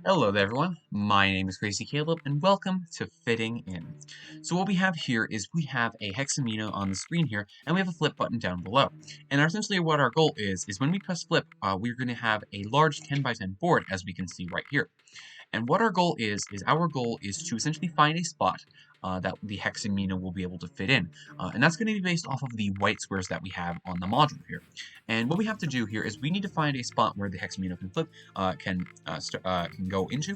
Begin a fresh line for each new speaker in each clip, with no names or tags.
Hello there everyone, my name is Crazy Caleb and welcome to Fitting In. So what we have here is we have a hexamino on the screen here and we have a flip button down below. And essentially what our goal is when we press flip, we're going to have a large 10 by 10 board as we can see right here. And what our goal is our goal is to essentially find a spot that the hexamino will be able to fit in. And that's going to be based off of the white squares that we have on the module here. And what we have to do here is we need to find a spot where the hexamino can flip, can go into,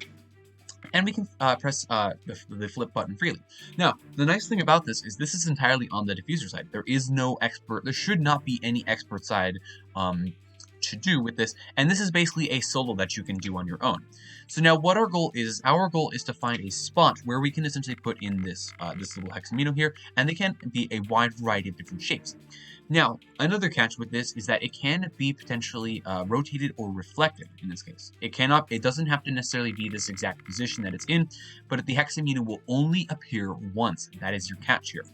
and we can press the flip button freely. Now, the nice thing about this is entirely on the diffuser side. There should not be any expert side to do with this, and this is basically a solo that you can do on your own. So now what our goal is to find a spot where we can essentially put in this little hexamino here, and they can be a wide variety of different shapes. Now, another catch with this is that it can be potentially rotated or reflected in this case. It doesn't have to necessarily be this exact position that it's in, but the hexamino will only appear once. That is your catch here.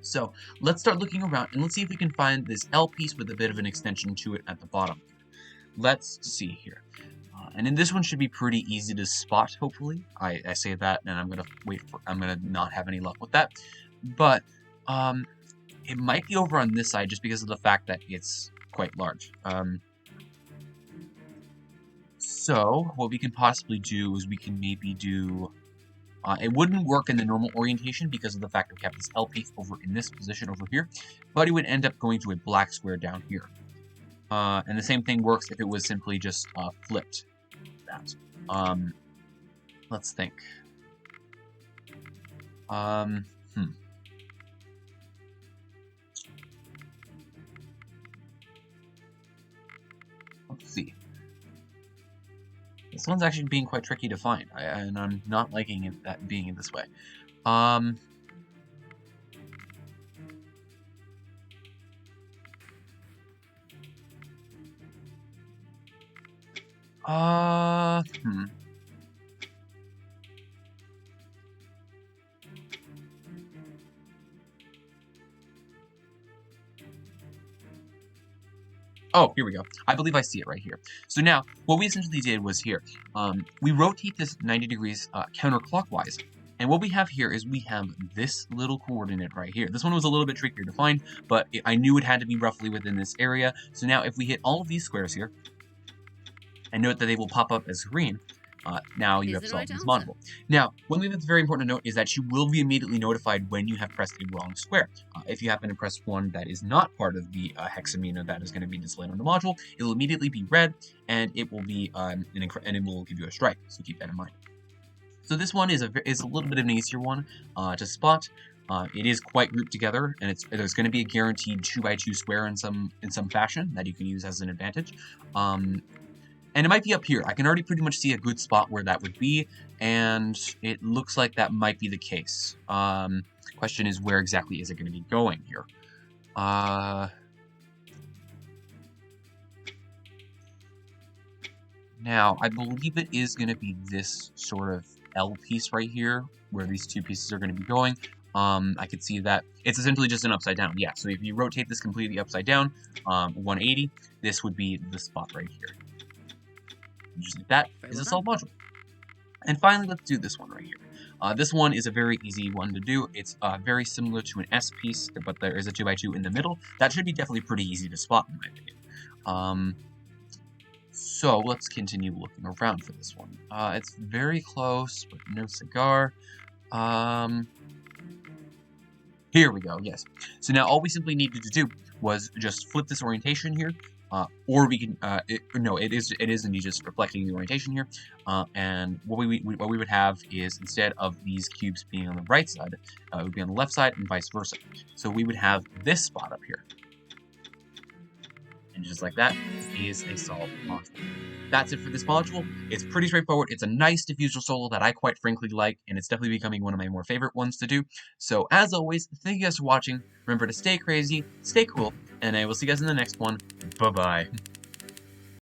So let's start looking around and let's see if we can find this L piece with a bit of an extension to it at the bottom. Let's see here. And then this one should be pretty easy to spot, hopefully. I say that and I'm gonna not have any luck with that. But it might be over on this side just because of the fact that it's quite large. So what we can possibly do is we can maybe do... it wouldn't work in the normal orientation because of the fact that we have this L piece over in this position over here, but it would end up going to a black square down here. And the same thing works if it was simply just flipped. That. Let's think. Let's see. This one's actually being quite tricky to find, and I'm not liking it that being in this way. Oh, here we go. I believe I see it right here. So now, what we essentially did was here, we rotate this 90 degrees counterclockwise. And what we have here is we have this little coordinate right here. This one was a little bit trickier to find, but I knew it had to be roughly within this area. So now if we hit all of these squares here, and note that they will pop up as green, now you have solved this module. Now, one thing that's very important to note is that you will be immediately notified when you have pressed a wrong square. If you happen to press one that is not part of the hexamino that is going to be displayed on the module, it will immediately be red, and it will be and it will give you a strike. So keep that in mind. So this one is a little bit of an easier one to spot. It is quite grouped together, and there's going to be a guaranteed 2x2 square in some fashion that you can use as an advantage. And it might be up here. I can already pretty much see a good spot where that would be, and it looks like that might be the case. Question is, where exactly is it going to be going here? Now, I believe it is going to be this sort of L piece right here, where these two pieces are going to be going. I could see that it's essentially just an upside down. Yeah, so if you rotate this completely upside down, 180, this would be the spot right here. Just like that is a solved module. And finally, let's do this one right here. This one is a very easy one to do. It's very similar to an S piece, but there is a 2x2 in the middle. That should be definitely pretty easy to spot, in my opinion. So let's continue looking around for this one. It's very close, but no cigar. Here we go, yes. So now all we simply needed to do was just flip this orientation here. Or we can, it is indeed just reflecting the orientation here. And what we would have is, instead of these cubes being on the right side, it would be on the left side and vice versa. So we would have this spot up here. And just like that is a solved module. That's it for this module. It's pretty straightforward. It's a nice diffuser solo that I quite frankly like, and it's definitely becoming one of my more favorite ones to do. So as always, thank you guys for watching. Remember to stay crazy, stay cool, and I will see you guys in the next one. Bye-bye.